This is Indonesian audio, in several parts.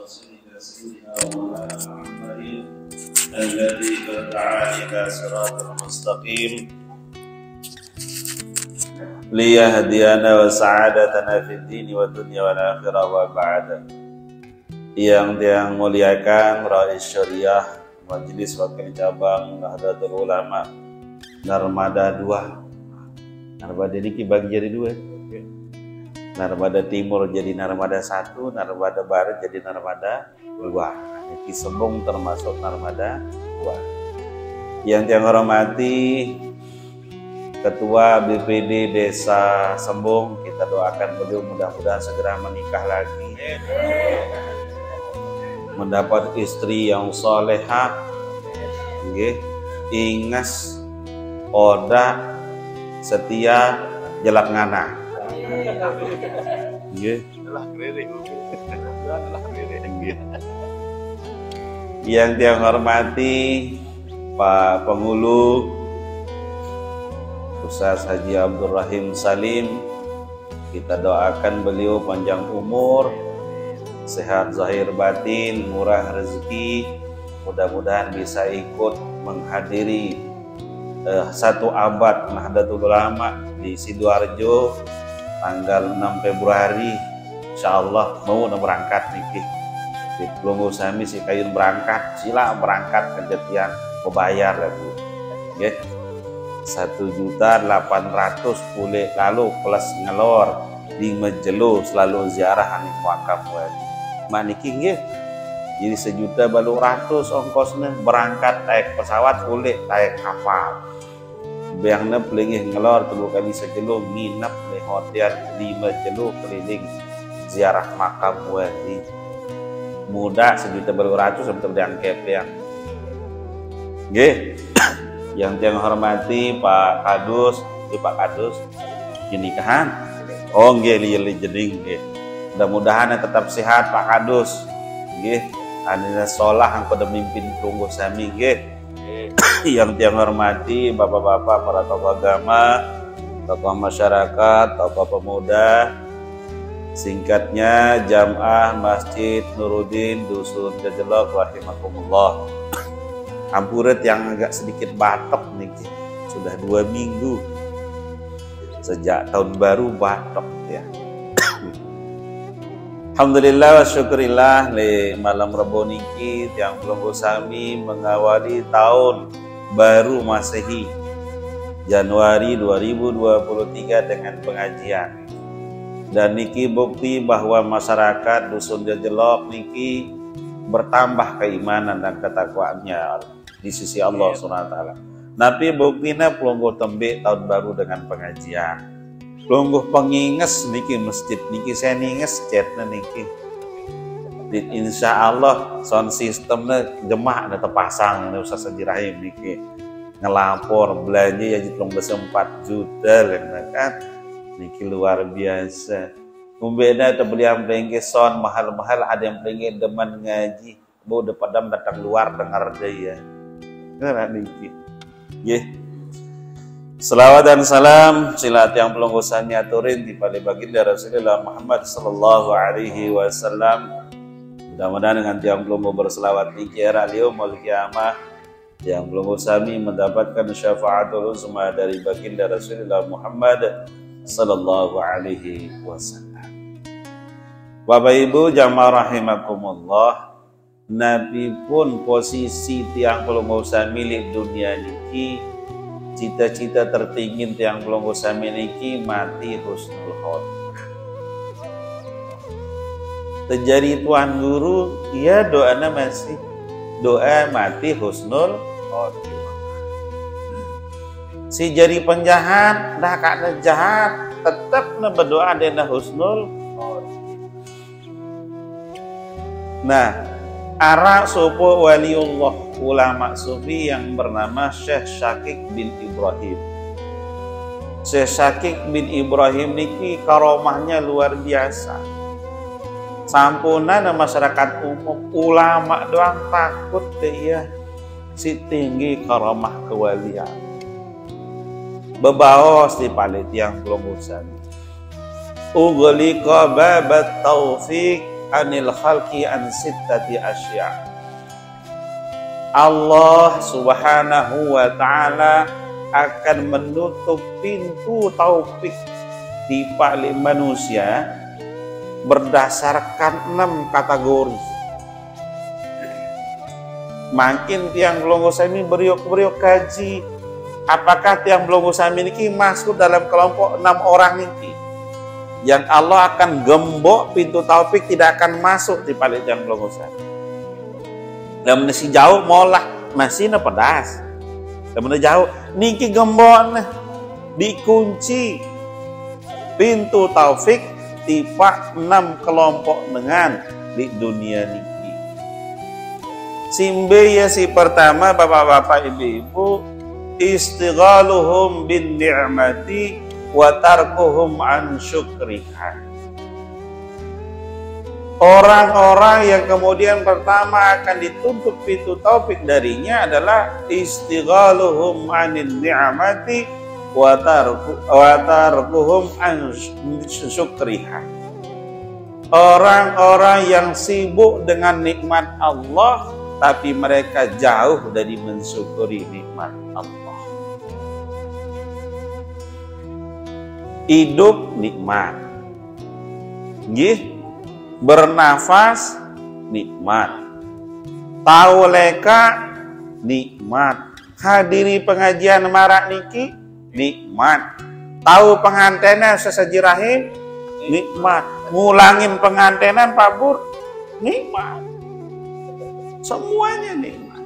ورسولك سيدنا ومولانا محمد الذي دعا إلى صراط المستقيم ليهدينا وسعادتنا في الدين والدنيا والآخرة وبعد. Yang muliakan Rais Syariah Majelis Wakil Cabang Nahdlatul Ulama Narmada 2. Narmada ini bagi jadi 2. Narmada Timur jadi Narmada 1, Narmada Barat jadi Narmada 2. Ini Sembung termasuk Narmada 2. Yang hormati Ketua BPD Desa Sembung, kita doakan beliau mudah-mudahan segera menikah lagi, mendapat istri yang solehah, ingas, oda, setia, jelak ngana. Yang dihormati Pak Pengulu Ustaz Haji Abdul Rahim Salim, kita doakan beliau panjang umur, sehat zahir batin, murah rezeki, mudah-mudahan bisa ikut menghadiri 1 abad Nahdlatul Ulama di Sidoarjo tanggal 6 Februari. Insyaallah mau berangkat niki. Belum sami si kayun berangkat, sila berangkat kejadian membayar lah Bu. Nggih. 1.800.000 pulih lalu plus ngelor di Majelo selalu ziarah ane wakaf wali. Maniki nggih. Jadi 1.200.000 ongkosnya berangkat naik pesawat pulih naik kapal. Bayangna pelingih ngelor 3 kali sejelo nginep di hotel di Majelo keliling ziarah makam wali. Muda 1.200.000 sampai terdiangkep yang. Nggih. Yang hormati Pak Kadus, Pak Kadus nikahan. Oh nggih li jeding nggih. Mudah-mudahan tetap sehat Pak Kadus. Nggih, anina sholah angko mimpin tunggu sami nggih. Yang hormati bapak-bapak para tokoh agama, tokoh masyarakat, tokoh pemuda. Singkatnya Jamaah Masjid Nuruddin Dusun Jajelok rahimakumullah. Ampuret yang agak sedikit batok nih, sudah 2 minggu sejak tahun baru batok ya. Alhamdulillah wa syukurillah le malam Rebo niki yang belum sami mengawali tahun baru Masehi Januari 2023 dengan pengajian. Dan niki bukti bahwa masyarakat Dusun Jajelok niki bertambah keimanan dan ketakwaannya di sisi Allah SWT. Tapi buktinya pelungguh tembe tahun baru dengan pengajian. Pelungguh penginges niki masjid niki saya ninges chatnya niki. Insya Allah sound systemnya jemaah ada terpasang ini Ustaz Haji Rahim niki ngelapor belanja ya jitlong besar 4 juta kan niki luar biasa. Membeda atau beli yang pelengke son mahal-mahal, ada yang pelengke demen ngaji, mau padam datang luar dengar dia. Nggak niki. Ye. Selawat dan salam silat yang pelonggosan nyaturin di pada baginda Rasulullah Muhammad sallallahu alaihi wasallam. Mudah-mudahan dengan tiang pelonggo berselawat di kira yaumul kiamah yang pelonggo sami mendapatkan syafaatul uzma dari baginda Rasulullah Muhammad sallallahu alaihi wasallam. Bapak Ibu jamaah rahimakumullah, Nabi pun posisi tiang pelunggu milik dunia niki, cita-cita tertinggi tiang pelunggu miliki mati husnul khotimah. Terjadi tuan guru, ya doanya masih doa mati husnul khotimah. Si jadi penjahat, dah kada jahat, tetap berdoa dena husnul khotimah. Nah, arah sopo waliullah ulama sufi yang bernama Syekh Syakik bin Ibrahim. Syekh Syakik bin Ibrahim niki karomahnya luar biasa. Sampunan masyarakat umum ulama doang takut dia si tinggi karomah kewalian. Bebaos di palit yang belum usah. Ughliqa babat taufik anil khalqi an sittati asya. Allah Subhanahu wa ta'ala akan menutup pintu taufik di balik manusia berdasarkan 6 kategori. Makin tiang belum sami beriok kaji, apakah tiang belum sami ini masuk dalam kelompok 6 orang ini yang Allah akan gembok pintu taufik, tidak akan masuk di balik tiang belum sami. Dan masih jauh molah masih na pedas. Dan jauh niki gembok dikunci pintu taufik tipa 6 kelompok dengan di dunia niki. Simbe ya si pertama bapak-bapak ibu-ibu, istighaluhum bin ni'mati wa tarkuhum an syukriha. Orang-orang yang kemudian pertama akan dituntut pintu taufik darinya adalah istighaluhum anin ni'mati wa tarkuhum an syukriha. Orang-orang yang sibuk dengan nikmat Allah tapi mereka jauh dari mensyukuri nikmat Allah. Hidup nikmat, bernafas nikmat, tahu leka nikmat, hadiri pengajian marak niki nikmat, tahu pengantenan sesaji rahim nikmat, ngulangin pengantenan pabur nikmat. Semuanya nikmat.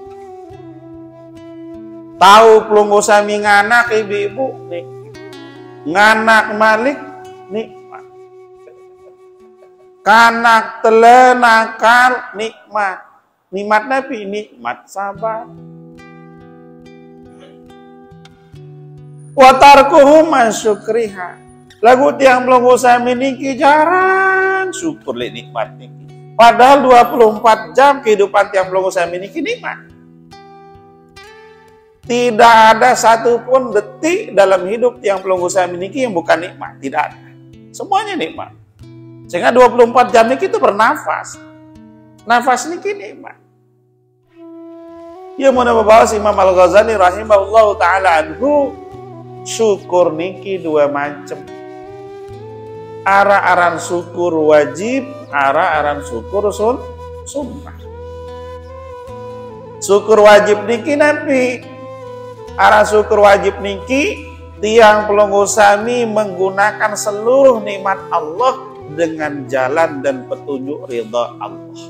Tahu pelunggu sami nganak ibu-ibu nikmat. Nganak malik nikmat. Kanak telenakal nikmat. Nikmat Nabi nikmat sabar. Wa tarkuhum asyukriha. Lagu tiang pelunggu sami niki jarang syukur li nikmat niki. Padahal 24 jam kehidupan tiang pelunggu sami ini nikmat. Tidak ada satupun detik dalam hidup tiang pelunggu sami ini yang bukan nikmat. Tidak ada. Semuanya nikmat. Sehingga 24 jam ini itu bernafas. Nafas ini nikmat. Ya mau bahas Imam Al-Ghazali rahimahullah ta'ala anhu, syukur niki 2 macam. Ara-aran syukur wajib, ara-aran syukur sunnah. Syukur wajib niki nabi, ara syukur wajib niki tiang pelunggu sami menggunakan seluruh nikmat Allah dengan jalan dan petunjuk ridha Allah.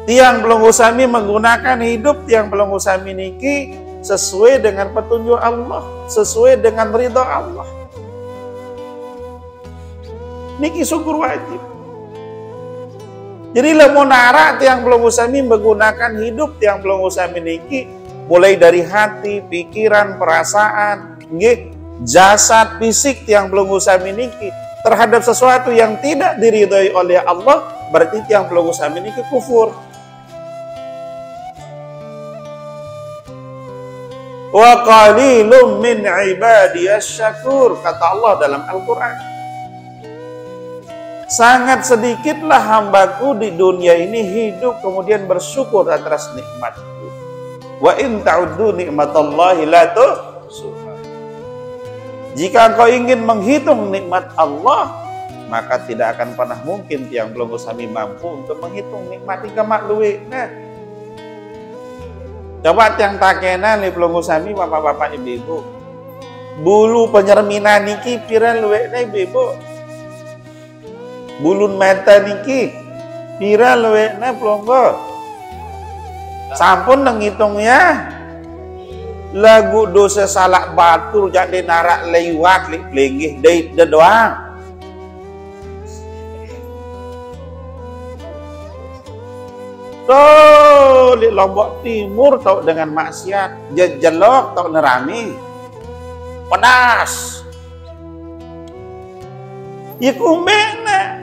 Tiang pelunggu sami menggunakan hidup tiang pelunggu sami niki sesuai dengan petunjuk Allah, sesuai dengan ridha Allah. Niki syukur wajib. Jadi lemonara tiang pelunggu sami menggunakan hidup tiang pelunggu sami niki mulai dari hati, pikiran, perasaan, jasad, fisik tiang pelunggu sami niki terhadap sesuatu yang tidak diridhai oleh Allah, berarti tiang pelunggu sami niki kufur. Wa qalilum min ibadiyas syakur, kata Allah dalam Al-Quran. Sangat sedikitlah hambaku di dunia ini hidup kemudian bersyukur atas nikmatku. Wa in ta'uddu nikmatallahi la tuhsuha. Jika engkau ingin menghitung nikmat Allah, maka tidak akan pernah mungkin tiang pelunggu sami mampu untuk menghitung nikmat hingga makluwe. Nah, coba tiang takena nih pelunggu sami bapak-bapak ibu-ibu. Bulu penyerminan niki pira luwe nih ibu-ibu. Bulun mata niki pira luwekna pelonggo. Sampun ngitung ya. Lagu dosa salak batur jadi narak lewat li plenggih dai doang. Tuh di Lombok Timur tau dengan maksiat, jejelok tau nerami. Pedas. Ya kumena.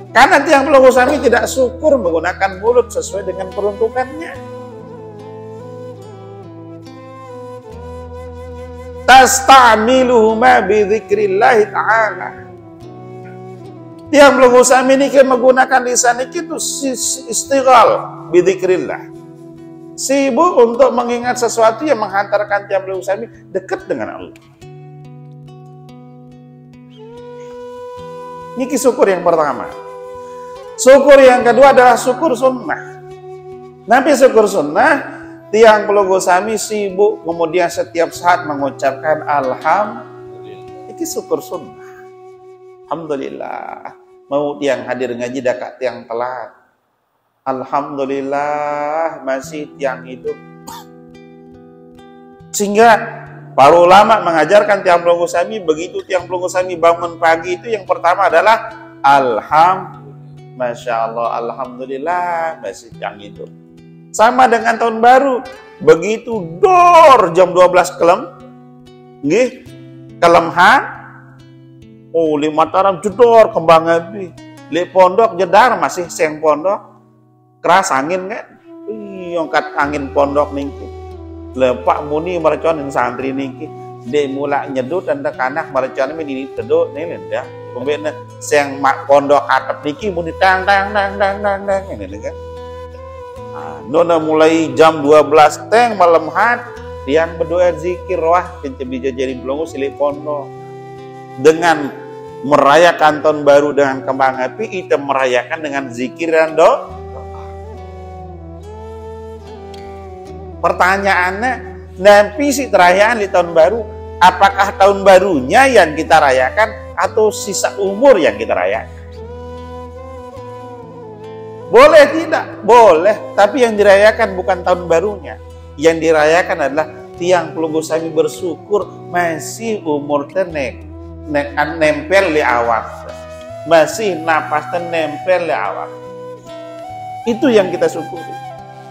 Karena tiang pelunggu sami tidak syukur menggunakan mulut sesuai dengan peruntukannya. Tasta'miluhuma bi dzikrillah ta'ala. Tiang Pelunggu Sami ini menggunakan lisan itu istighal bidzikrillah. Sibuk untuk mengingat sesuatu yang menghantarkan tiang Pelunggu Sami dekat dengan Allah. Ini syukur yang pertama. Syukur yang kedua adalah syukur sunnah. Nabi syukur sunnah, tiang Pelunggu Sami sibuk kemudian setiap saat mengucapkan alhamdulillah. Ini syukur sunnah. Alhamdulillah. Mau tiang hadir ngaji dekat tiang telat. Alhamdulillah masih tiang hidup. Sehingga para ulama mengajarkan tiang Pelunggu Sami, begitu tiang Pelunggu Sami bangun pagi itu yang pertama adalah Masya Allah, alhamdulillah masih tiang hidup. Sama dengan tahun baru, begitu dor jam 12 kelem, nggih, kelemhan, oh li Mataram jedor kembang api, li pondok jedar masih seng pondok. Keras angin kan, yongkat angin pondok ningki, lepak muni mercon yang santri ningki, dia mulai nyedut dan anak mercon ini tedut nih ya, kemudian siang mak pondok atap ningki muni dang ini kan, nona mulai jam 12 teng malam hat, tiang berdoa zikir wah kencebija jadi belum silik pondok, dengan merayakan tahun baru dengan kembang api, kita merayakan dengan zikir dan doa. Pertanyaannya, nanti si perayaan di tahun baru, apakah tahun barunya yang kita rayakan atau sisa umur yang kita rayakan? Boleh tidak? Boleh, tapi yang dirayakan bukan tahun barunya. Yang dirayakan adalah tiang Pelunggu Sami bersyukur masih umur nempel di awak. Masih napas nempel di awak. Itu yang kita syukuri.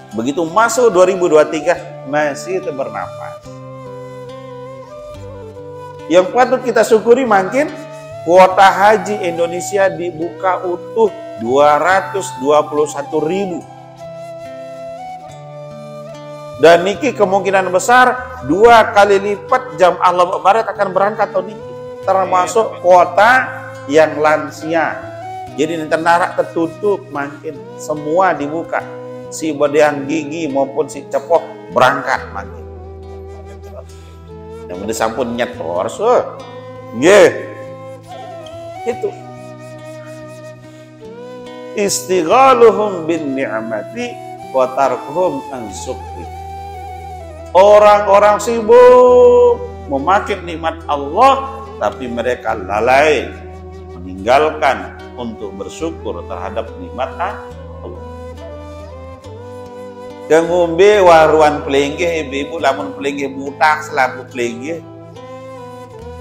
Begitu masuk 2023 masih bernafas. Yang patut kita syukuri makin kuota haji Indonesia dibuka utuh 221.000. Dan niki kemungkinan besar 2 kali lipat jam Allah Barat akan berangkat tahun ini, termasuk kuota yang lansia. Jadi nanti narak tertutup makin semua dibuka. Si badiang gigi maupun si cepoh berangkat makin. Yang udah sampun nyetor, itu. Istighaluhum bin ni'mati wa tarkuhum an syukri. Orang-orang sibuk memakai nikmat Allah, tapi mereka lalai meninggalkan untuk bersyukur terhadap nikmat Allah. Kengumbe waruan pelenggih ibu-ibu lamun pelenggih butak selaku pelenggih.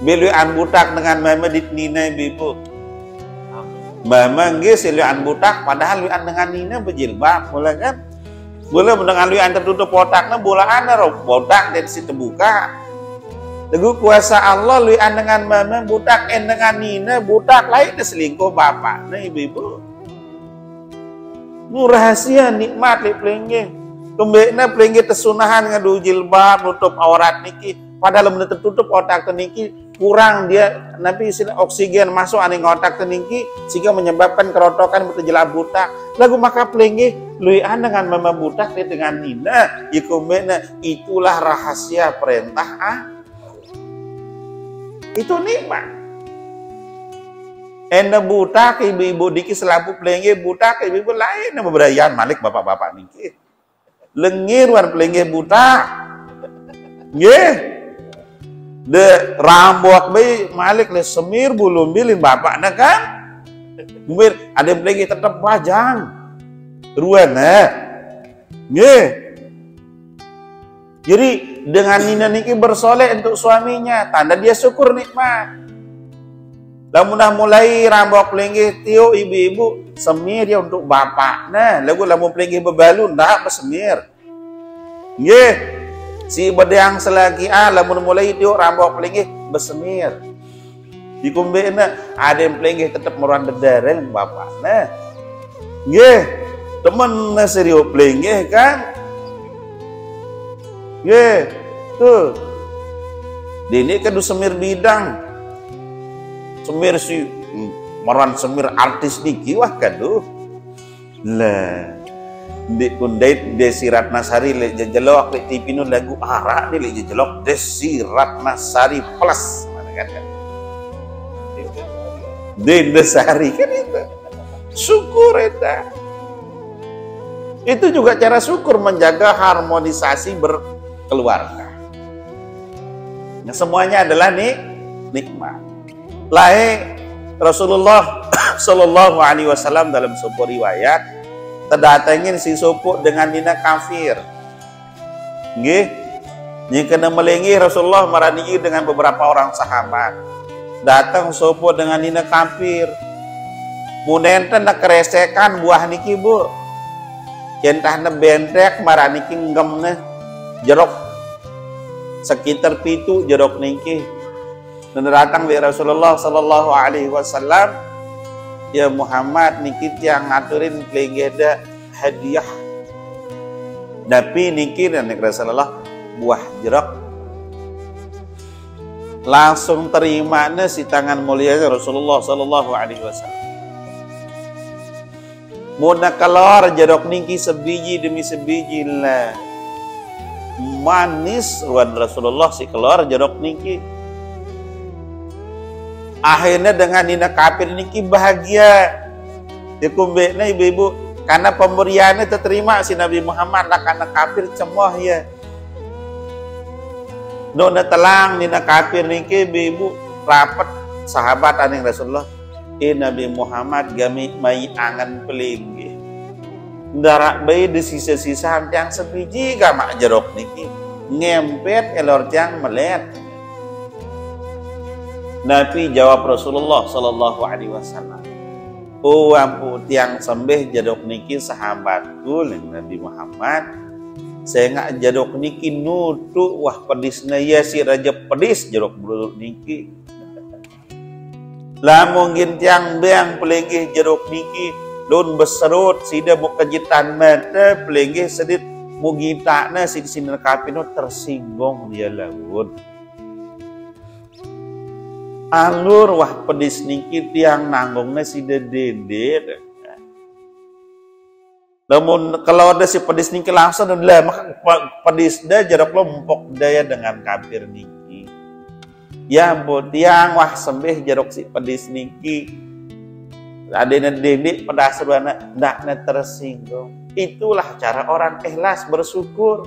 Beluan butak dengan mama ditnina ibu-ibu. Mama nggih siluan butak padahal luan dengan nina berjilbab, boleh kan? Boleh dengan luan tertutup otakna bolaan botak dari situ buka. Teguh kuasa Allah luan dengan mama butak dengan nina butak lain selingkuh bapak. Nah ibu-ibu. Nu rahasia nikmat li pelenggih. Kembekna pelenggih tesunahan ngadu jilbab nutup aurat niki padahal bener tertutup otak niki kurang dia nanti oksigen masuk aning otak niki sehingga menyebabkan kerotokan berjilbab butak lagu maka pelenggih luian dengan mama butak dengan nina kembekna itulah rahasia perintah itu nikmat. Enda butak ibu-ibu diki selaku pelenggih butak ibu-ibu lain yang berdayaan malik bapak-bapak niki lengir war pelenggih buta, nggih, de rambok bayi malik le semir bulum bilin bapak nak kan, mungkin ada pelenggih tetap pajang, ruan nggih. Jadi dengan nina niki bersoleh untuk suaminya, tanda dia syukur nikmat. Lamun dah mulai rambok pelenggih tio ibu-ibu semir dia untuk bapak. Nah, lagu lamun pelenggih bebalun dah bersemir. Nggih. Si bedang selagi lamun mulai tio rambok pelenggih bersemir. Di kumbena ada yang pelenggih tetap meruan dereng bapak. Nah. Nggih. Temen serius pelenggih kan. Nggih. Tuh. Dini kan semir bidang. Semir si Marwan Semir artis niki wah kaduh. Lah di kundait Desi Ratnasari le jejelok le TV nu lagu arak di le jejelok Desi Ratnasari plus mana kan? Dendesari kan itu. Syukur eta. Itu juga cara syukur menjaga harmonisasi berkeluarga. Nah, semuanya adalah nikmat. Lae Rasulullah Shallallahu Alaihi Wasallam dalam sebuah riwayat terdatangin si supu dengan dina kafir. Nggih, jika melengi Rasulullah marani dengan beberapa orang sahabat. Datang supu dengan dina kafir. Munenten nak keresekan buah niki bu. Centahna bentrek marani ki ngemna jerok sekitar pitu jerok niki. Dan datang di Rasulullah Sallallahu Alaihi Wasallam, ya Muhammad niki yang ngaturin kelegeda hadiah. Tapi niki dan Rasulullah buah jeruk langsung terima si tangan mulia Rasulullah Sallallahu Alaihi Wasallam. Muna keluar jeruk niki sebiji demi sebiji lah manis ruan Rasulullah si keluar jeruk niki. Akhirnya dengan dina kafir niki bahagia dikumbekna ibu-ibu karena pemberiannya terterima si Nabi Muhammad lah karena kafir cemoh ya. Nona telang dina kafir niki ibu-ibu rapat sahabat aning Rasulullah. Nabi Muhammad gami mai angan pelinggi. Darak bayi di sisa-sisa yang sebiji gamak jeruk niki ngempet elor tiang melet. Nabi jawab Rasulullah Sallallahu Alaihi Wasallam, oh ampu tiang sembeh jadok niki sahabatku Nabi Muhammad, saya nggak jadok niki nutu wah pedisnya ya si raja pedis jadok bulu niki. Lah mungkin tiang beang pelengih jadok niki don beserut sida mau kejitan mata pelengih sedit mugita na si sini kapino tersinggung dia laun. Alur wah pedis niki tiang nanggungnya si dede. Namun kalau ada si pedis niki langsung lah maka pedis dah jarak lompok daya dengan kafir niki. Ya ampun tiang wah sembeh jarak si pedis niki. Adena dede pada seruana ndakna tersinggung. Itulah cara orang ikhlas bersyukur.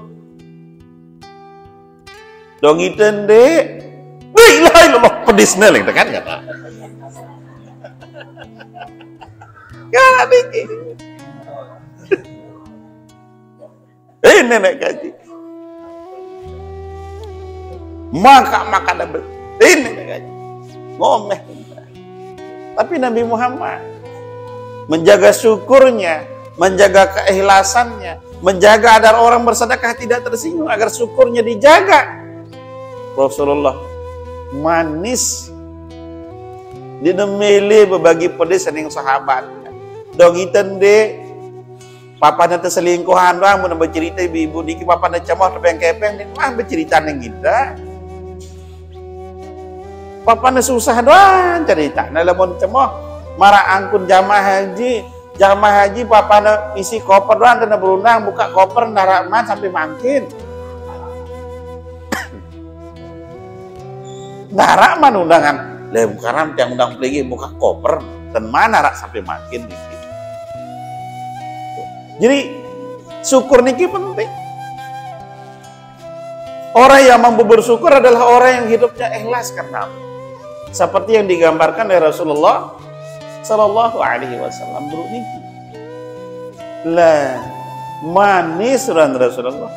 Dong iten dek. Ilah pedisnya lagi kan kata. Ya niki. Nenek gaji. Maka double. Nenek gaji. Ngomeh. Tapi Nabi Muhammad menjaga syukurnya, menjaga keikhlasannya, menjaga agar orang bersedekah tidak tersinggung, agar syukurnya dijaga. Rasulullah manis dinemeli berbagi pedis dengan sahabat dong iten de papana terselingkuhan doang mau bercerita ibu niki papana cemoh tepeng-kepeng nih mah bercerita neng kita papana susah doang cerita nah lamun cemoh marah angkun jamaah haji papana isi koper doang kena berundang buka koper naraman sampai mangkin. Narak man undangan, lem karam yang undang peligi buka koper, dan mana rak sampai makin niki. Jadi syukur niki penting. Orang yang mampu bersyukur adalah orang yang hidupnya ikhlas karena seperti yang digambarkan oleh Rasulullah Sallallahu Alaihi Wasallam bro niki. Lah manis Rasulullah.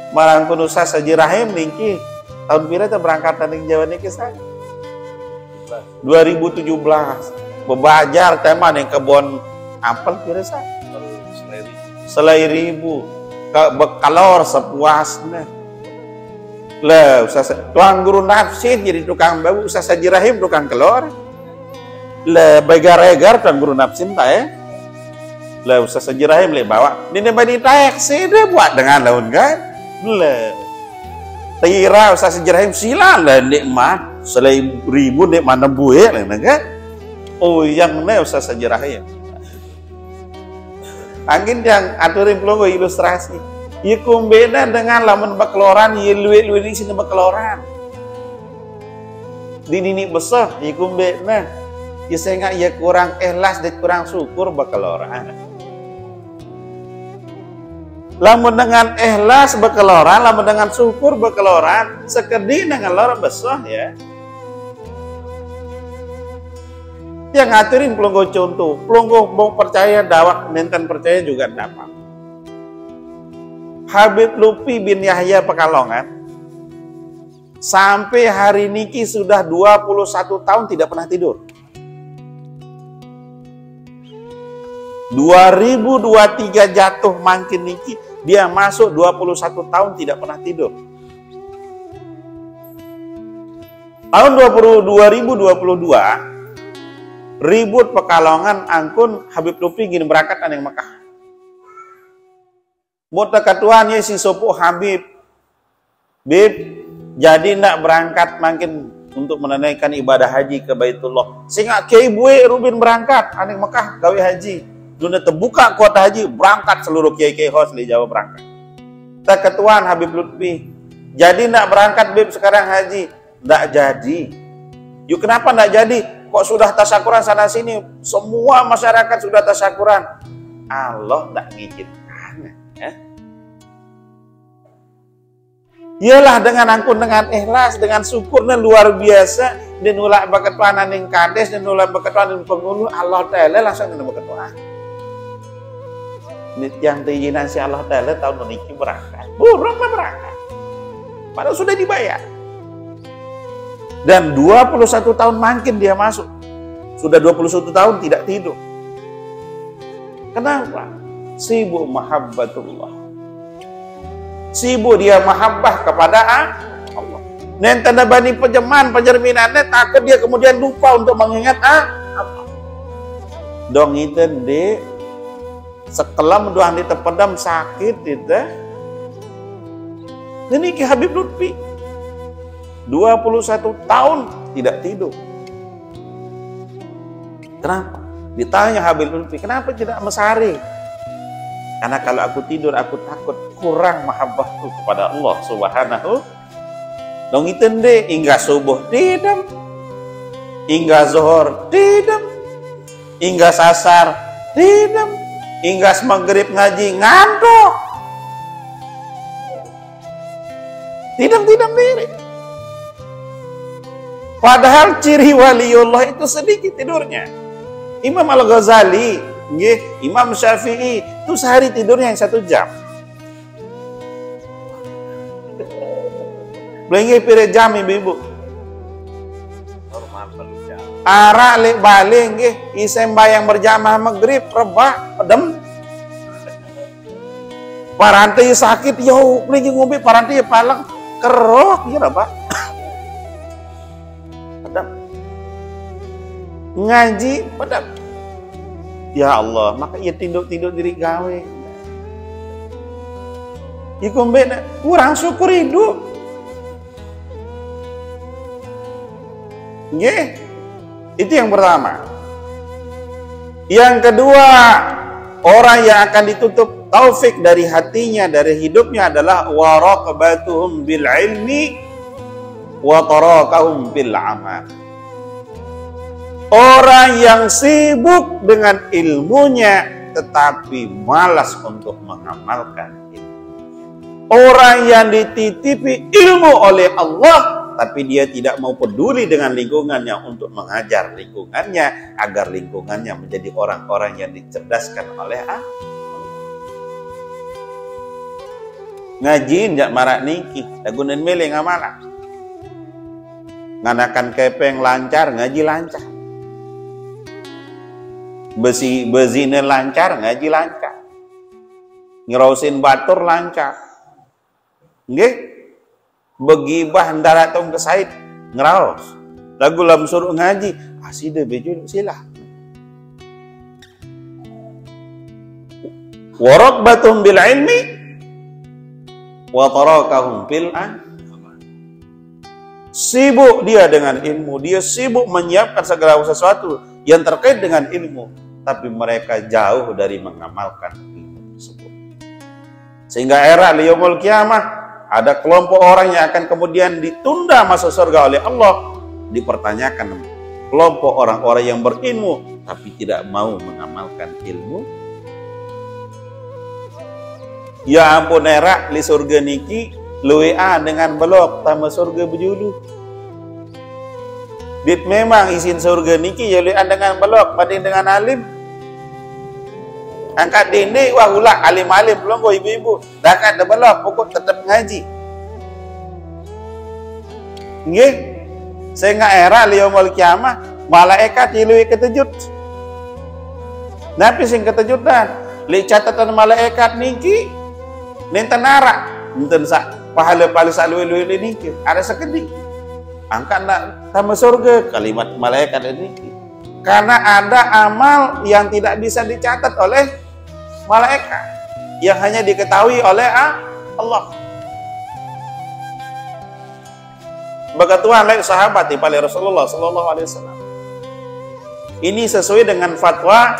Marang kudu sasaji rahim niki. Tahun pira kita berangkat dari Jawa niki saya 2017 bebajar tema yang kebun apel pira saya selai ribu kalor sepuasnya lah usah tuang guru nafsin jadi tukang babu usah saji rahim tukang kelor lah begar-egar tuang guru nafsin tak lah usah saji rahim le bawa ini bani taek sih dia buat dengan laun kan lah tira usah sejarahim sila lah nikmat selai ribu nikmat nebuhe lah kan Oh yang mana usah sejarahnya. Angin yang aturin pelonggo ilustrasi. Iku beda dengan lamun bakeloran, ya luwe-luwe di sini bakeloran. Di nini besar, iku beda. Ya saya nggak ya kurang ikhlas dan kurang syukur bakeloran. Lamun dengan ikhlas bakeloran, lamun dengan syukur bakeloran, sekedi dengan lor besar ya. Yang ngaturin pelonggo contoh, pelonggo mau percaya dawak nenten percaya juga dapat. Habib Lutfi bin Yahya Pekalongan sampai hari niki sudah 21 tahun tidak pernah tidur. 2023 jatuh makin niki dia masuk 21 tahun tidak pernah tidur. Tahun 2022 ribut Pekalongan angkun Habib Lutfi gini berangkat aneh Mekah. Muta ketuanya si Sopo Habib. Bib, jadi ndak berangkat makin untuk menunaikan ibadah haji ke Baitullah. Sehingga Kiai Bue Rubin berangkat aneh Mekah gawe haji. Dunia terbuka kuota haji berangkat seluruh kiai-kiai host di Jawa berangkat. Tak ketuaan Habib Lutfi. Jadi ndak berangkat Bib sekarang haji. Ndak jadi. Yuk kenapa ndak jadi? Kok sudah tasyakuran sana sini, semua masyarakat sudah tasyakuran. Allah tidak mengizinkan. Ya. Iyalah dengan angkun, dengan ikhlas, dengan syukurnya luar biasa. Dan ulak berketuanan yang kades, dan ulak berketuanan yang pengulu, Allah Ta'ala langsung dengan berketuanan. Yang diizinan si Allah Ta'ala tahun ini berangkat. Buruk berangkat. Padahal sudah dibayar. Dan 21 tahun makin dia masuk. Sudah 21 tahun tidak tidur. Kenapa? Sibuk mahabbatullah. Sibuk dia mahabbah kepada Allah. Nenten bani penjerminannya takut dia kemudian lupa untuk mengingat Allah. Dong itu di sekelam doang di terpedam sakit itu. Ini Ki Habib Lutfi 21 tahun tidak tidur. Kenapa? Ditanya Habib Lutfi, kenapa tidak mesari? Karena kalau aku tidur, aku takut kurang mahabbahku kepada Allah Subhanahu. Dong itu deh, hingga subuh tidak, hingga zuhur tidak, hingga sasar tidak, hingga maghrib ngaji ngantuk. Tidak mirip. Padahal ciri waliullah itu sedikit tidurnya. Imam Al-Ghazali, Imam Syafi'i itu sehari tidurnya yang 1 jam. Belengge pire jam ibu-ibu. Normal per jam. Arak lek balik nggih, isem bayang berjamaah maghrib rebah pedem. Parantai sakit yo, belengge ngombe parantai palang kerok ya Pak. Ngaji pada ya Allah, maka ia tinduk-tinduk diri gawe. Iku beda, kurang syukur hidup. Nggih. Itu yang pertama. Yang kedua, orang yang akan ditutup taufik dari hatinya, dari hidupnya adalah waraqabatuhum bil ilmi wa tarakahum bil amal. Orang yang sibuk dengan ilmunya tetapi malas untuk mengamalkan ilmu. Orang yang dititipi ilmu oleh Allah tapi dia tidak mau peduli dengan lingkungannya untuk mengajar lingkungannya agar lingkungannya menjadi orang-orang yang dicerdaskan oleh Allah. Ngajiin jak marak niki, dagunan mele ngamala. Nganakan kepeng lancar, ngaji lancar. Bezine lancar, ngaji lancar. Ngerausin batur lancar. Nggih? Begibah ndara tong kesaid ngeraos. Lagu lam suruh ngaji, aside bejo silah. Waraqbatum bil ilmi wa tarakahum bil sibuk dia dengan ilmu, dia sibuk menyiapkan segala sesuatu yang terkait dengan ilmu, tapi mereka jauh dari mengamalkan ilmu tersebut. Sehingga era yaumul kiamah ada kelompok orang yang akan kemudian ditunda masuk surga oleh Allah, dipertanyakan kelompok orang-orang yang berilmu tapi tidak mau mengamalkan ilmu. Ya ampun, era li surga niki luwea dengan belok tambah surga berjulu. Dit memang isin surga niki ya luwea dengan belok banding dengan alim. Angkat dini wah ulah alim-alim belum kok ibu-ibu dah kan dah belok pokok tetap ngaji. Nggih. Sehingga era yaumul kiamah malaikat ilui keterjut. Napi sing keterjut dah li catatan malaikat niki nenten nara nenten sak pahala-pahala saluwe-luwe niki ada sekedik angkat nak tambah surga kalimat malaikat niki karena ada amal yang tidak bisa dicatat oleh malaikat yang hanya diketahui oleh Allah. Begituan oleh sahabat oleh Rasulullah sallallahu alaihi wasallam. Ini sesuai dengan fatwa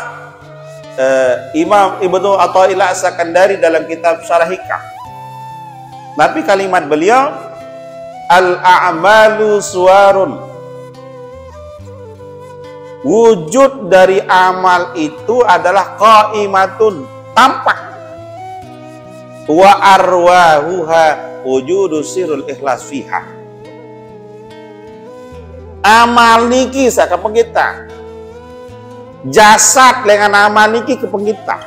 Imam Ibnu Athaillah As-Sakandari dalam kitab Syarah Hikam. Tapi kalimat beliau al-a'malu suwarun. Wujud dari amal itu adalah qaimatun, tampak. Wa arwahuha wujudu sirrul ikhlas fiha. Amal niki saka kita. Jasad dengan amal niki ke kita.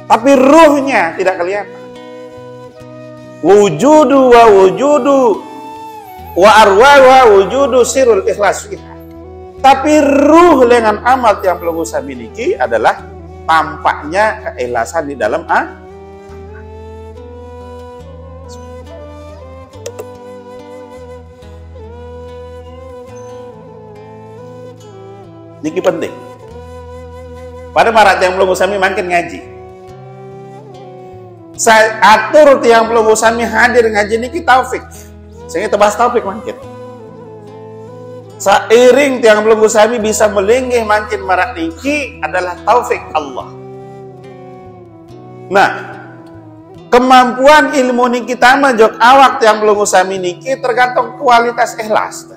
Tapi ruhnya tidak kelihatan. Wujudu wa arwaha wujudu sirrul ikhlas fiha. Tapi ruh dengan amal yang perlu saya miliki adalah tampaknya keikhlasan di dalam niki penting. Pada marat yang belum usami makin ngaji. Saya atur yang belum usami hadir ngaji niki taufik. Sehingga tebas taufik makin. Sairing yang belum usami bisa melinggih makin marat niki adalah taufik Allah. Nah, kemampuan ilmu niki tambah jok awak yang belum usami niki tergantung kualitas ikhlas.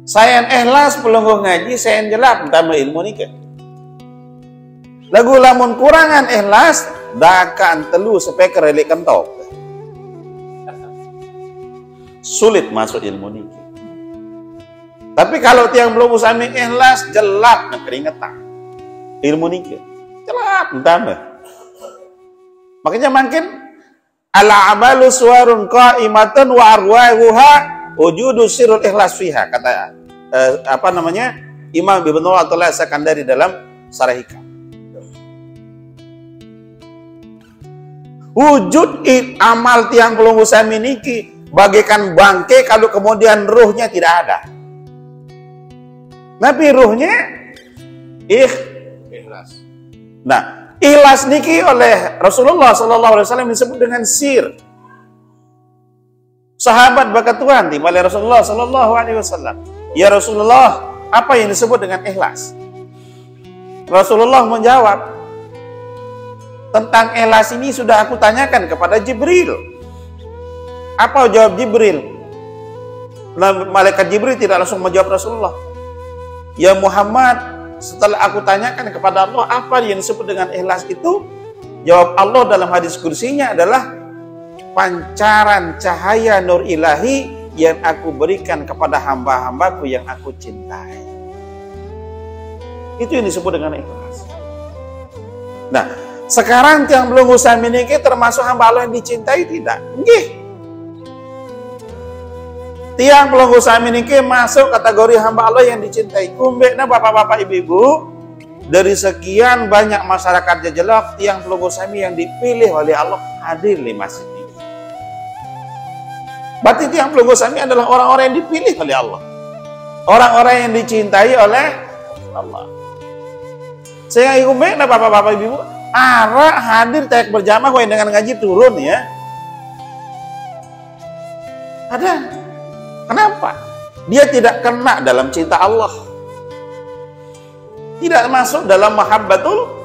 Saya ikhlas pelungguh ngaji, saya jelap tambah ilmu niki. Lagu lamun kurangan ikhlas, dakan telu sepeker relik kentok. Sulit masuk ilmu niki. Tapi kalau tiang belum usami ikhlas, jelap keringetan. Ilmu niki, jelap tambah. Makanya makin ala amalu suwarun qaimatun wa arwahuha wujudu sirrul ikhlas fiha, kata Imam Ibnu Athaillah As-Sakandari dalam Syarah Hikam. Wujud amal tiang belum usami niki bagaikan bangke kalau kemudian ruhnya tidak ada. Tapi ruhnya ikhlas. Nah, ikhlas niki oleh Rasulullah sallallahu alaihi wasallam disebut dengan sir. Sahabat berkatuan di oleh Rasulullah sallallahu alaihi wasallam, "Ya Rasulullah, apa yang disebut dengan ikhlas?" Rasulullah menjawab, "Tentang ikhlas ini sudah aku tanyakan kepada Jibril." Apa jawab Jibril? Malaikat Jibril tidak langsung menjawab Rasulullah. "Ya Muhammad, setelah aku tanyakan kepada Allah apa yang disebut dengan ikhlas itu?" Jawab Allah dalam hadis kursinya adalah pancaran cahaya nur ilahi yang aku berikan kepada hamba-hambaku yang aku cintai. Itu yang disebut dengan ikhlas. Nah, sekarang yang belum usah meniki termasuk hamba Allah yang dicintai tidak? Nggih. Tiang belum usah meniki masuk kategori hamba Allah yang dicintai. Kumbekna bapak-bapak ibu-ibu, dari sekian banyak masyarakat jejelok, tiang belum usah yang dipilih oleh Allah hadir di masjid ini. Berarti tiang belum usah adalah orang-orang yang dipilih oleh Allah. Orang-orang yang dicintai oleh Allah. Saya kumbekna bapak-bapak ibu-ibu, arah hadir tayak berjamaah kau dengan ngaji turun ya. Ada. Kenapa? Dia tidak kena dalam cinta Allah. Tidak masuk dalam mahabbatul.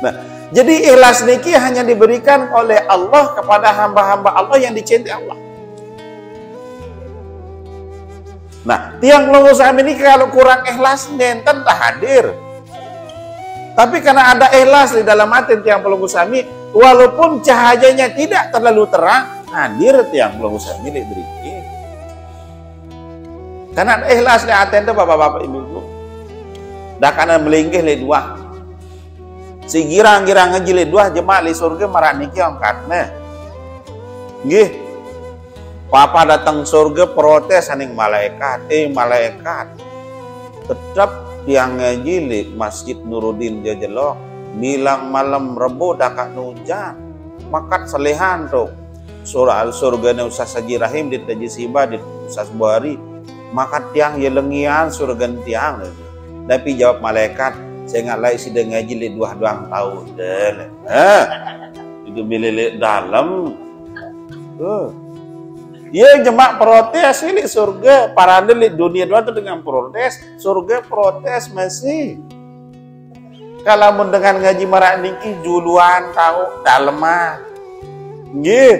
Nah, jadi ikhlas niki hanya diberikan oleh Allah kepada hamba-hamba Allah yang dicintai Allah. Nah, tiang Longgo Sami ini kalau kurang ikhlas nenten tak hadir. Tapi karena ada ikhlas di dalam hati tiang Longgo Sami, walaupun cahayanya tidak terlalu terang, hadir tiang Longgo Sami diberi. Karena ikhlas di hati itu bapak-bapak ibu-ibu. Dah karena melinggih le dua. Si girang-girang ngejilid dua jemaah li surga marah niki angkatnya. Nggih. Papa datang surga protes aning malaikat. Malaikat. Tetap tiang ngejilid Masjid Nuruddin Jajelok bilang malam Rebo dakak hujan. Makat selehan tuh. Surah al-surga ne Ustaz Haji Rahim di Taji Siba di Ustaz Buhari. Maka tiang ya lengian surga tiang. Tapi jawab malaikat, saya nggak lagi sudah ngaji le dua doang tahun deh. Itu bilik dalam. Ya jemaah protes ini surga. Parade di dunia dua itu dengan protes. Surga protes masih. Kalau mau dengan ngaji marak niki juluan tahu dalemah. Nggih.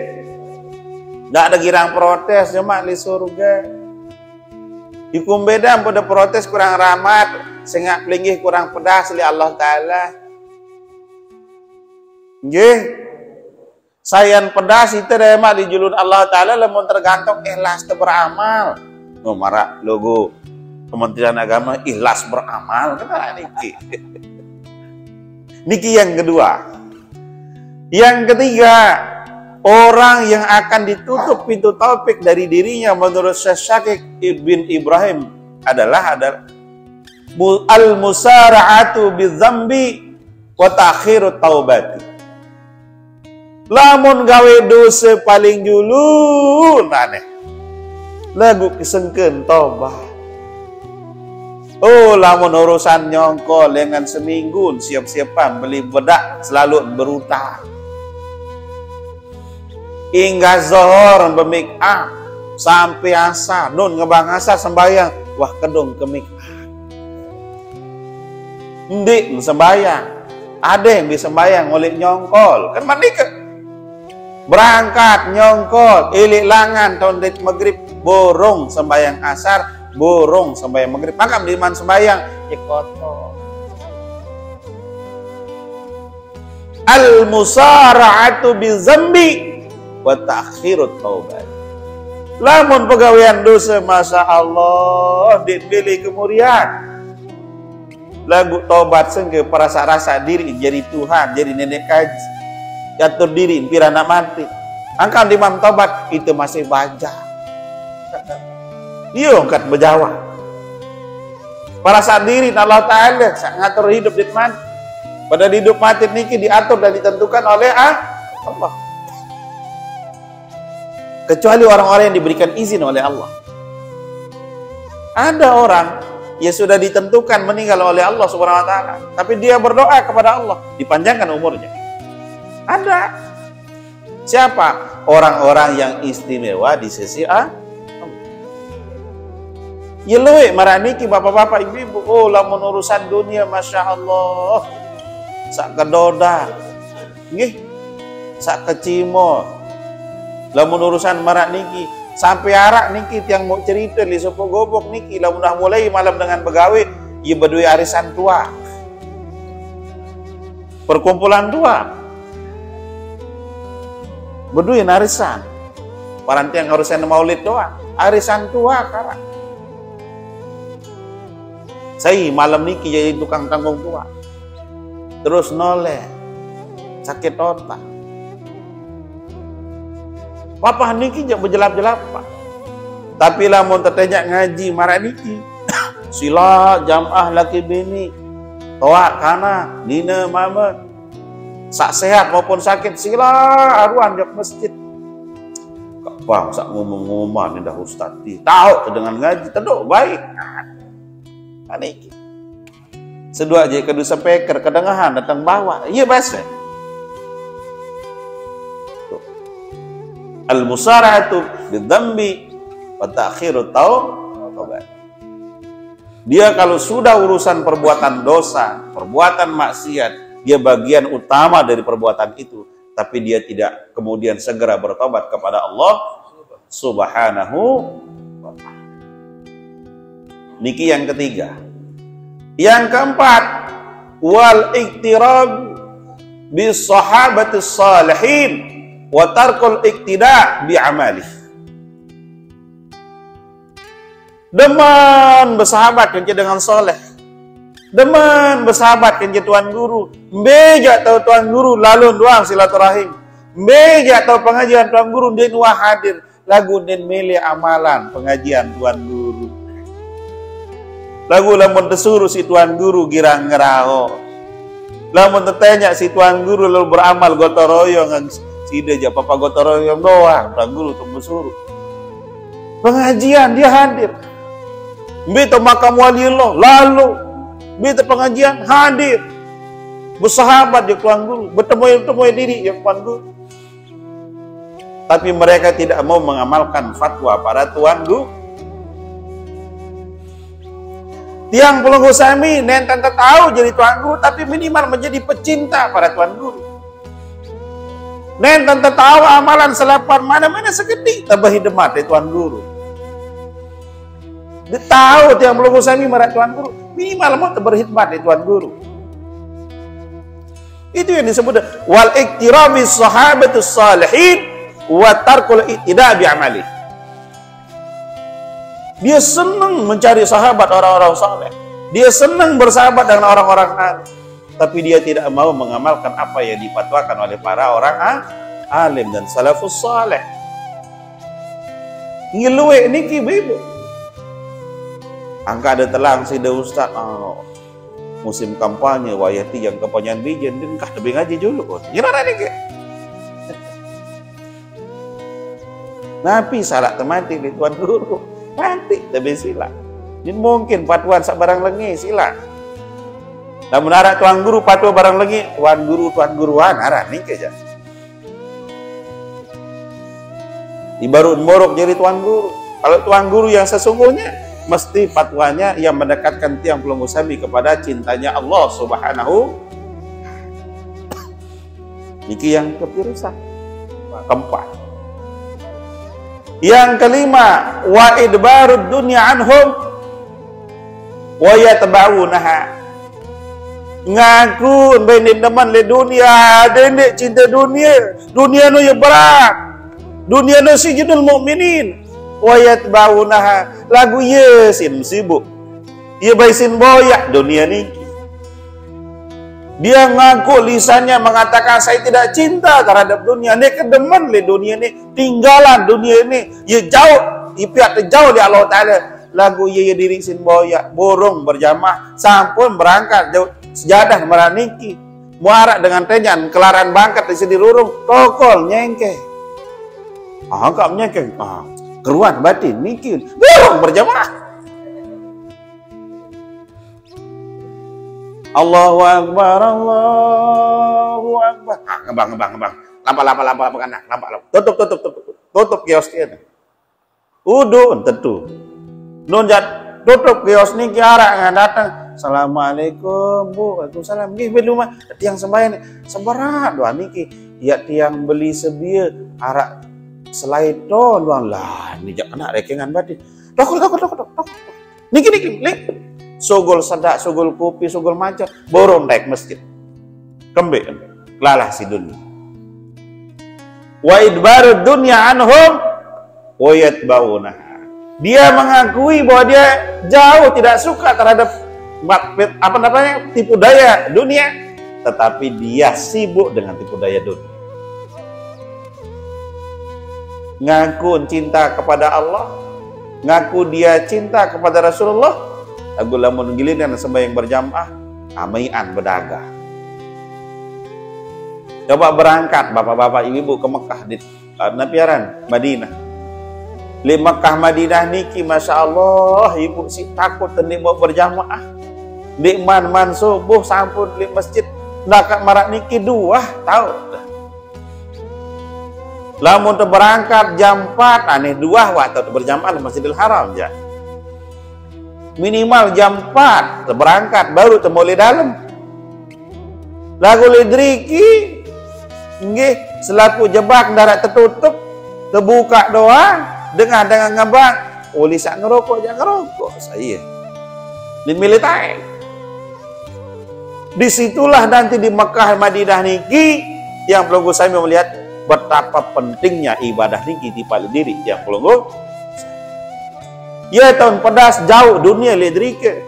Nggak ada girang protes jemaah di surga. Hukum beda pada protes kurang rahmat, sengak pelinggih kurang pedas li Allah Ta'ala. Nggih. Sayan pedas itu remah di julun Allah Ta'ala lamun tergantung ikhlas beramal. No marak logo Kementerian Agama ikhlas beramal kenapa niki? Niki yang kedua. Yang ketiga, orang yang akan ditutup pintu taufik dari dirinya menurut Syekh Syakik ibn Ibrahim adalah al-musara'atu bidzambi wa ta'khirut taubati. Lamun gawe dosa paling julu aneh. Lagu kesengkeun tobat. Oh, lamun urusan nyongkol dengan seminggu siap-siapan beli bedak selalu berutang. Hingga zohor bemik sampai asar nun ngebang asar sembayang wah kedung kemik ndik sembayang ada yang bisa sembayang oleh nyongkol kan mandi ke berangkat nyongkol ilik langan tahun dit maghrib borong sembayang asar borong sembayang maghrib makam di man sembayang ikoto al musara'atu bizambi wa ta'khirut taubat. Lamun pegawaian dosa masya Allah dipilih kemudian lagu taubat sengke perasa-rasa diri jadi Tuhan jadi nenek kaji jatuh diri pirana mati angkat dimam taubat itu masih baja iya angkat berjawab perasa diri Allah Ta'ala ngatur hidup di mati pada hidup mati niki diatur dan ditentukan oleh Allah. Kecuali orang-orang yang diberikan izin oleh Allah. Ada orang yang sudah ditentukan meninggal oleh Allah Subhanahu wa taala, tapi dia berdoa kepada Allah, dipanjangkan umurnya. Ada. Siapa? Orang-orang yang istimewa di sisi Allah. Ya luwe maraniki bapak-bapak ibu-ibu, oh lamun urusan dunia masya Allah. Sak kedoda. Nggih. Sak kecimo. Lamun urusan marak niki sampai arak niki tiang mau cerita li sopo gobok niki lamun dah mulai malam dengan begawe ia berdua arisan tua perkumpulan tua berdua arisan paranti yang arisan maulid doang arisan tua karak saya malam niki jadi tukang tanggung tua terus noleh sakit otak Papa niki jak berjelap-jelap pak. Tapi lamun tertenyak ngaji marah niki. Sila jamaah laki bini. Toak kana dina mama. Sak sehat maupun sakit sila aruan jak masjid. Kak bang sak ngomong-ngomong ni dah ustaz ti. Tahu dengan ngaji teduk baik. Niki. Sedua je kedua speaker kedengahan datang bawah. Iya bahasa. Al-musara'atu bidzambi wa ta'khirut taubat. Dia kalau sudah urusan perbuatan dosa, perbuatan maksiat, dia bagian utama dari perbuatan itu, tapi dia tidak kemudian segera bertobat kepada Allah Subhanahu wa ta'ala. Niki yang ketiga. Yang keempat, wal iktirab bis sahabatis salihin wa tarkul iktida bi amalih. Deman bersahabat kan dengan soleh, deman bersahabat kan tuan guru, bejak tahu tuan guru lalu doang silaturahim, bejak tahu pengajian tuan guru dia wah hadir lagu dan milih amalan pengajian tuan guru, lagu lamun tersuruh si tuan guru girang ngerao, lamun tertanya si tuan guru lalu beramal gotoroyong si dia aja papa gotoroyong doang tuan guru tuh bersuruh pengajian dia hadir. Beta makam waliullah lalu beta pengajian hadir bersahabat di tuan guru, bertemu diri yang tuan guru, tapi mereka tidak mau mengamalkan fatwa para tuan guru. Tiang Pelunggu Sami nenten tahu jadi tuan guru, tapi minimal menjadi pecinta para tuan guru. Nenten tahu amalan selapan mana-mana segede tambah hidemat di tuan guru. Dia tahu Tiang Pelunggu Sami marah tuan guru, minimal mau berkhidmat di tuan guru. Itu yang disebut wal iktirabis sahabatus salihin wa tarkul iktida bi amali. Dia senang mencari sahabat orang-orang saleh. Dia senang bersahabat dengan orang-orang alim, tapi dia tidak mau mengamalkan apa yang dipatwakan oleh para orang alim dan salafus saleh. Ngiluwe niki bebo. Angka ada telang si da ustaz musim kampanye wayati yang kepanjang bijen dan kah lebih ngaji dulu gimana nih ke napi salah temati di tuan guru mati tapi sila ini mungkin patuan sabarang lengi sila dan menarak tuan guru patuan barang lengi tuan guruan arah nih ke aja ibarat morok jadi tuan guru. Kalau tuan guru yang sesungguhnya mesti fatwanya yang mendekatkan Tiang Pelunggu Sami kepada cintanya Allah Subhanahu. Niki yang kepirusan. Keempat. Yang kelima, wa idbarud dunya anhum wa yatba'unaha. Ngaku benin teman le dunia, dendek cinta dunia. Dunia nu yang berat. Dunia nu sijinul mukminin. Wayat baunaha lagu yesin sibuk ia baisin boyak dunia niki. Dia ngaku lisannya mengatakan saya tidak cinta terhadap dunia ini, kedemen le dunia ini, tinggalan dunia ini ia jauh ipiat jauh di Allah Ta'ala. Lagu ia diri sin boyak borong berjamaah sampun berangkat jauh sejadah meraniki muarak dengan tenyan kelaran bangkat di sini rurung tokol nyengke angkap nyengke keruan batin mikir dorong berjamaah. Allahu Akbar, Allahu Akbar. Ngebang. Lampa kanak, lampa. Tutup kiosnya. Udun tentu. Nunjat tutup kios ni kiara datang. Assalamualaikum Bu, waalaikumsalam. Nggih belum tiang sembahyang seberat doa niki. Ya tiang beli sebia arak selain doang lah ini jak kena rekengan batin tok niki sogol sedak sogol kopi sogol macam borong naik masjid kembe lalah si dunia wa idbarud dunya anhum wa yatba'una. Dia mengakui bahwa dia jauh tidak suka terhadap apa namanya tipu daya dunia, tetapi dia sibuk dengan tipu daya dunia. Ngaku cinta kepada Allah, ngaku dia cinta kepada Rasulullah, lagu lamun giliran sembahyang berjamaah, amaian berdagang. Coba berangkat bapak-bapak ibu-ibu ke Mekah di Napiaran, Madinah. Di Mekah Madinah niki Masya Allah ibu si takut tenik mau berjamaah. Di man subuh sampun di masjid nak marak niki dua tahu. Lamun tu berangkat jam 4 aneh dua waktu berjamaah di Masjidil Haram ja. minimal jam 4 berangkat baru temui dalam. Lagu lidriki nggih selaku jebak darat tertutup terbuka doa dengan ngebak lisak ngerokok jangan ngerokok saya di militer. Disitulah nanti di Mekah Madinah niki yang pelunggu saya melihat betapa pentingnya ibadah niki di paling diri yang pelunggu ya tahun pedas jauh dunia lidrike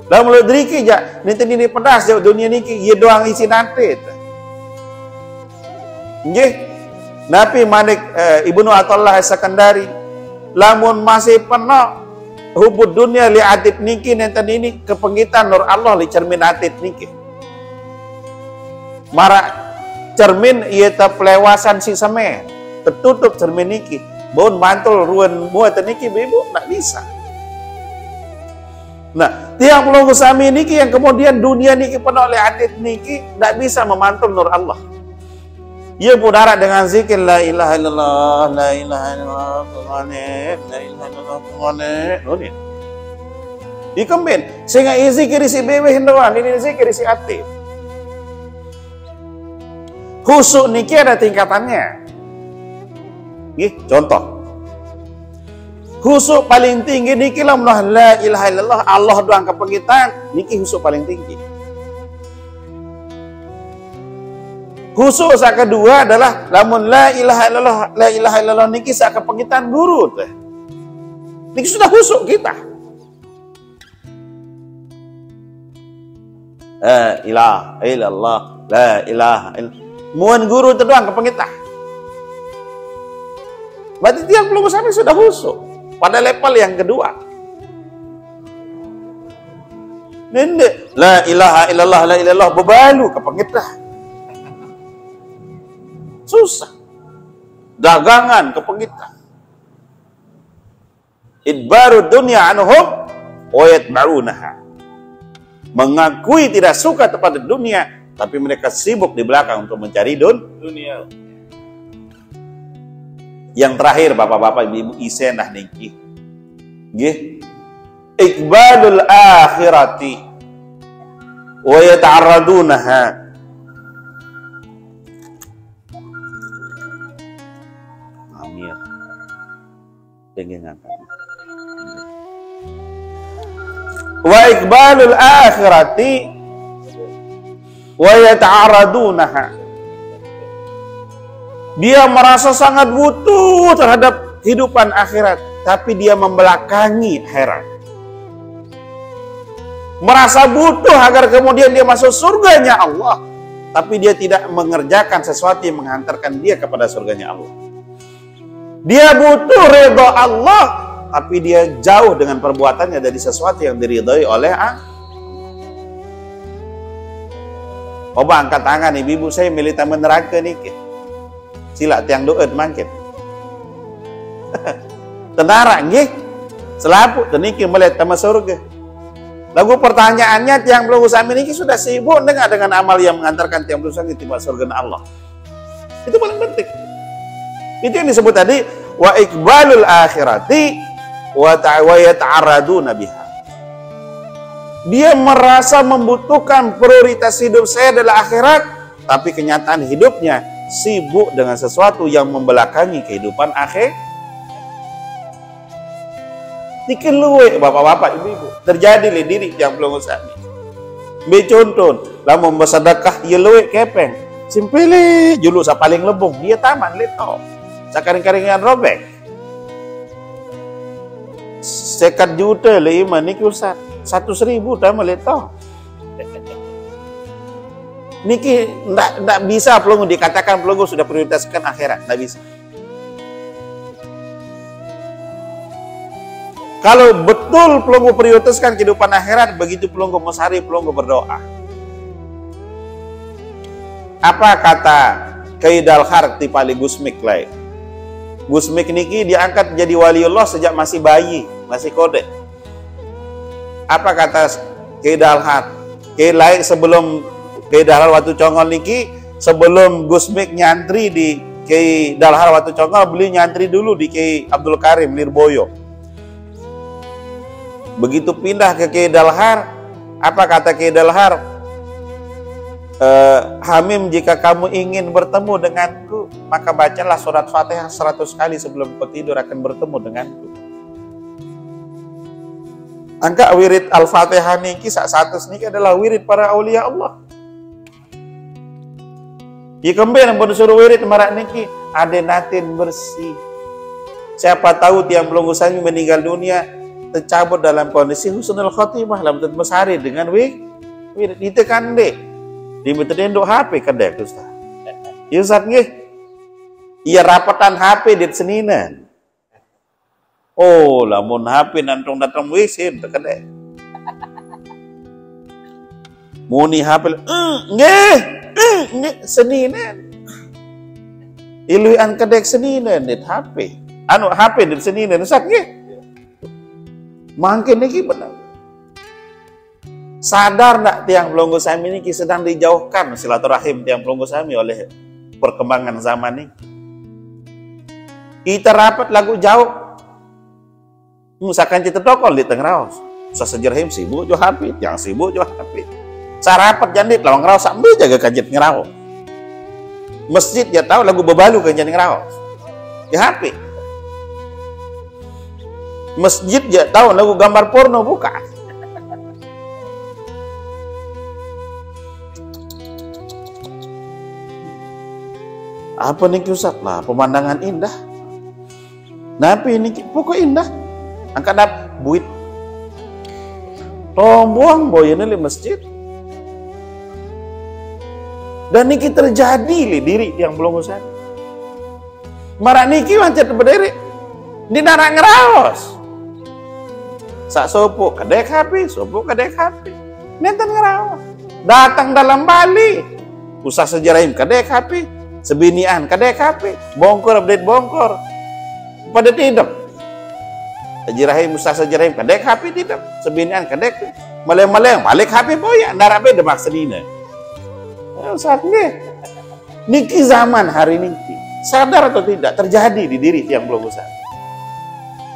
dalam lidrike ja ini pedas jauh dunia niki ya doang isi nanti nggih napi manik Ibnu Athaillah As-Sakandari lamun masih penuh hubud dunia li atit niki nenten ini kepengitan nur Allah li cermin atit niki marak cermin iya pelewasan si semen tertutup cermin niki bon mantul ruan muat niki ibu nak bisa. Nah tiang pelunggu sami niki yang kemudian dunia niki penuh li atit niki tak bisa memantul nur Allah. Ia mudara dengan zikir la ilaha illallah la ilaha illallah la ilaha illallah dikembin sehingga zikir isi bebeh doang ini zikir isi hati. Khusyuk niki ada tingkatannya. Nggih, contoh. Khusyuk paling tinggi niki la ilaha illallah Allah doang kepengitan niki khusyuk paling tinggi. Khusus yang kedua adalah lamun la ilaha illallah niki sak kepengitan guru teh. Niki sudah khusyuk kita. La ilaha illallah la ilaha illallah. Muan guru teh doang kepengitah. Berarti tiang belum sampai sudah khusyuk pada level yang kedua. Nende la ilaha illallah bebalu kepengitah. Susah. Dagangan kepengitan. Idbaru dunya anhum wa yatba'unaha. Mengakui tidak suka kepada dunia, tapi mereka sibuk di belakang untuk mencari dunia. Yang terakhir bapak-bapak ibu isenah niki. Nggih. Iqbalul akhirati wa yata'arradunaha. Wa iqbalul akhirati wa yata'aradunaha. Dia merasa sangat butuh terhadap kehidupan akhirat, tapi dia membelakangi akhirat. Merasa butuh agar kemudian dia masuk surganya Allah, tapi dia tidak mengerjakan sesuatu yang menghantarkan dia kepada surganya Allah. Dia butuh ridha Allah, tapi dia jauh dengan perbuatannya dari sesuatu yang diridhai oleh Allah. Coba angkat tangan ibu-ibu saya milih taman neraka nih. Sila tiang doa mangkit. Tenara nggih. Selapu teniki melihat taman surga. Lagu pertanyaannya tiang belum usami niki sudah sibuk dengan amal yang mengantarkan tiang belum usami tiba surga Allah. Itu paling penting. Itu yang disebut tadi wa iqbalul akhirati wa yata'arraduna biha. Dia merasa membutuhkan prioritas hidup saya adalah akhirat, tapi kenyataan hidupnya sibuk dengan sesuatu yang membelakangi kehidupan akhir. Tikin luwe bapak-bapak ibu-ibu terjadi di diri yang belum usah. Be contoh, lamun bersedekah ye luwe kepeng. Simpele julu sa paling lebung dia taman leto. Sakaring-karingan robek. 50 juta le iman niki Ustaz. 100.000 tambah leto. Niki ndak bisa pelunggu dikatakan pelunggu sudah prioritaskan akhirat, ndak bisa. Kalau betul pelunggu prioritaskan kehidupan akhirat, begitu pelunggu mesari pelunggu berdoa. Apa kata Kaidal Harti Pali Gusmik lain? Gusmik niki diangkat jadi waliullah sejak masih bayi, masih kode. Apa kata Kaidal Har? Kaidal sebelum Kaidal Watu Congol niki, sebelum Gusmik nyantri di Kaidal Har Watu Congol, beliau nyantri dulu di Kiai Abdul Karim Lirboyo. Begitu pindah ke Kiai Dalhar, apa kata Kiai Dalhar? Hamim, jika kamu ingin bertemu denganku, maka bacalah surat Fatihah 100 kali sebelum kau tidur akan bertemu denganku. Angka wirid Al-Fatihah niki sak 100 niki adalah wirid para aulia Allah. Ya kembali yang suruh wirid marak niki ada natin bersih. Siapa tahu tiang pelunggu sami meninggal dunia tercabut dalam kondisi husnul khotimah, dalam mesari dengan wirid ditekan dek. Di metendok HP kedek Ustaz. Ya Ustaz nggih. Iya rapatan HP di seninan. Oh, lamun HP nantong datang wisin terkedek. Muni HP nggih seninan. Iluan kedek seninan di HP. Anu HP di seninan Ustaz nggih. Mangkin niki benar. Sadar nak tiang pelunggu sami ini sedang dijauhkan silaturahim tiang pelunggu sami oleh perkembangan zaman ini. Kita rapat lagu jauh. Misalkan kita tokol di tengah raus. Usah sejarahim sibuk jo HP, yang sibuk jo HP. Sarapat jandit lawang raus sambil jaga kajet ngeraus. Masjid dia tahu lagu bebalu kajet ngeraus. Di HP. Masjid dia tahu lagu gambar porno buka. Apa nih Ustaz? Lah pemandangan indah. Napi ini pokok indah. Angkat dap buit. Tombuang boyene di masjid. Dan niki terjadi li diri yang belum usah. Marak niki wancet berdiri. Di narak ngeraos. Sak sopo kedek HP, sopo kedek HP. Nenten ngeraos. Datang dalam Bali. Usah sejarahim kedek HP. Sebinian kadek HP, bongkor update bongkor. Pada tidak. Sejarahim Ustaz sejarahim kadek HP tidak. Sebinian kadek maleng-maleng balik HP boya ndarak be demak senina. Ustaz nggih. Niki zaman hari niki. Sadar atau tidak terjadi di diri tiang belum Ustaz.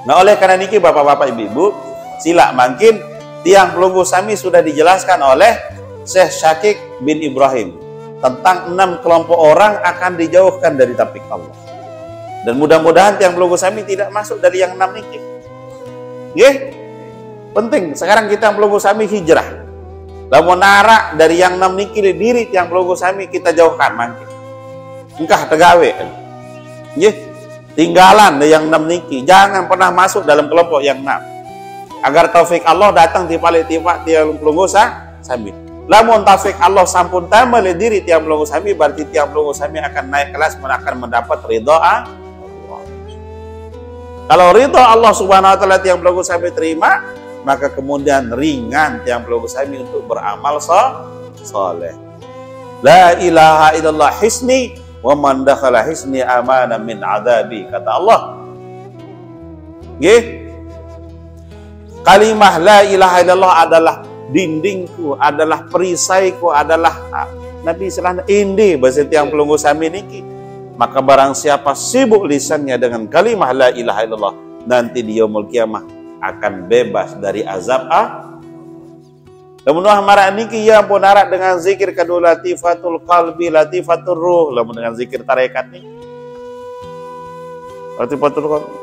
Nah, oleh karena niki Bapak-bapak Ibu-ibu, sila mangkin tiang pelunggu sami sudah dijelaskan oleh Syekh Syakik bin Ibrahim tentang 6 kelompok orang akan dijauhkan dari taufik Allah. Dan mudah-mudahan tiang pelunggu sami tidak masuk dari yang 6 niki. Nggih. Penting sekarang kita pelunggu sami hijrah. Lamun narak dari yang 6 niki diri tiang pelunggu sami kita jauhkan mangkin. Engkah tegawe. Nggih. Tinggalan dari yang 6 niki, jangan pernah masuk dalam kelompok yang 6. Agar taufik Allah datang di balik tiap tiang pelunggu sami. Lamun taufik Allah sampun tambah le diri tiang pelunggu sami, berarti tiang pelunggu sami akan naik kelas, akan mendapat ridha Allah. Kalau ridha Allah Subhanahu wa taala tiang pelunggu sami terima, maka kemudian ringan tiang pelunggu sami untuk beramal saleh. La ilaha illallah hisni wa man dakhala hisni amana min adabi, kata Allah. Nggih. Kalimah la ilaha illallah adalah dindingku, adalah perisaiku, adalah Nabi selana indi bahasa tiang pelunggu sami niki. Maka barang siapa sibuk lisannya dengan kalimah la ilaha illallah, nanti di yaumul kiamah akan bebas dari azab lamun marak niki ya pun narak dengan zikir kadu latifatul qalbi, latifatul ruh, lamun dengan zikir tarekat niki. Latifatul qalbi.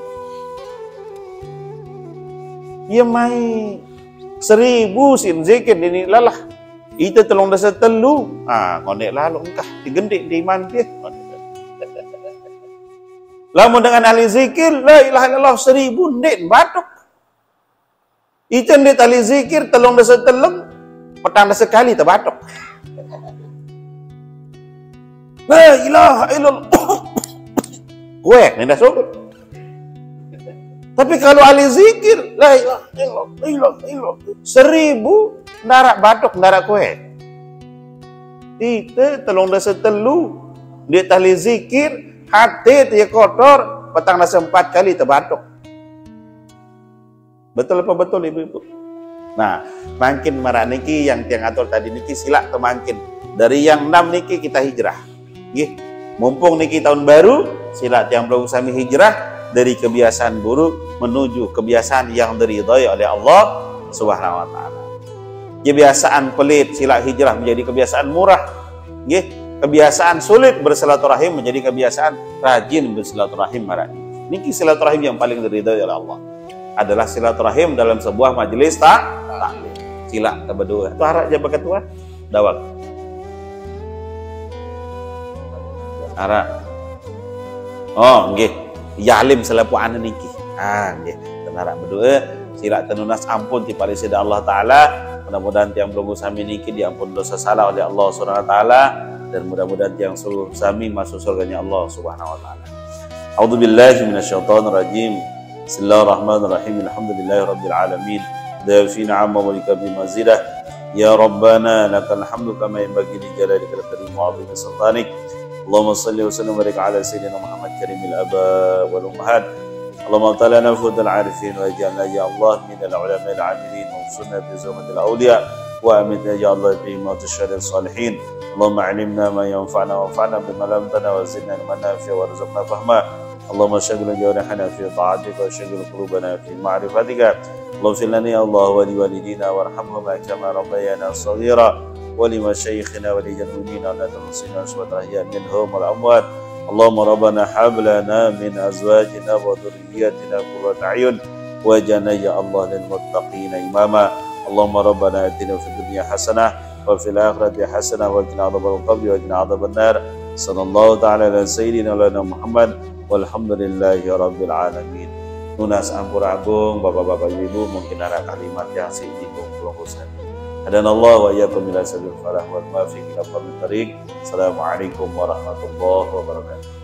Ya mai 1000 sin zikir dini lalah. Itu telung dasa telu. Ngonek lalu engkah digendik di iman dia. Lamun dengan ahli zikir la ilaha illallah 1000 ndek batuk. Itu ndek ahli zikir telung dasa telung petang dasa kali terbatuk. La ilaha illallah. Kuek ndak sobek. Tapi kalau ahli zikir la ilaha illallah 1000 ndarak batuk ndarak kue. Itu telung dasa telu dia ahli zikir hati dia kotor petang dasa 4 kali terbatuk. Betul apa betul ibu-ibu? Nah, makin marak niki yang tiang atur tadi niki sila temangkin. Dari yang 6 niki kita hijrah. Nggih. Mumpung niki tahun baru, sila tiang pelunggu sami hijrah. dari kebiasaan buruk menuju kebiasaan yang diridhai oleh Allah Subhanahu wa taala. Kebiasaan pelit sila hijrah menjadi kebiasaan murah. Nggih, kebiasaan sulit bersilaturahim menjadi kebiasaan rajin bersilaturahim marani. Niki silaturahim yang paling diridhai oleh Allah adalah silaturahim dalam sebuah majelis taklim. Sila berdua. Itu harap jabat ketua dawak. Harap. Oh, nggih. Yalim selaku ana niki. Nggih. Harap berdua sila tenunas ampun ti parisida Allah taala. Mudah-mudahan tiang belum sami niki diampun dosa salah oleh Allah Subhanahu wa taala dan mudah-mudahan tiang sami masuk surganya Allah Subhanahu wa taala. A'udzubillahi minasyaitonir rajim. Bismillahirrahmanirrahim. Alhamdulillahirabbil alamin. Dafina 'amma walika bimazidah. Ya Rabbana lakal hamdu kama yanbaghi li jalalika al-karim wa 'azimi sultanik. Allahumma shalli wa sallim wa barik ala sayyidina Muhammad karimil aba wal ummahat. Allahumma ta'ala fudal arifin wa ij'alna ya Allah min al-ulama'il 'amilin wa sunnah bi zumatil awliya wa amitna ya Allah bi ma'tasyaril salihin. Allahumma 'allimna ma yanfa'una wa anfa'na bima 'allamtana wa zidna ilman nafi'a wa rizqna fahma. Allahumma shaghil jawarihana fi ta'atika wa shaghil qulubana fi ma'rifatika. Allahumma fil lana ya Allah wa li walidina warhamhuma kama rabbayana shaghira wa li mashayikhina wa li jami'ina la tansina subhanallahi minhum wal amwat. Allahumma rabbana hab lana min azwajina wa dhurriyyatina qurrata a'yun waj'alna ya Allah lil muttaqina imama. Allahumma rabbana atina fid dunya hasanah wa fil akhirati hasanah wa qina adzaban qabri wa qina adzaban nar. Sallallahu ta'ala ala sayyidina Muhammad walhamdulillahi rabbil alamin. Nunas ampuragung bapak-bapak ibu mungkin ada kalimat yang singgung belum usah. Hadanallahu wa iyyakum ila sabil falah wal muwaffiq ila aqwamit thariq. Assalamualaikum warahmatullahi wabarakatuh.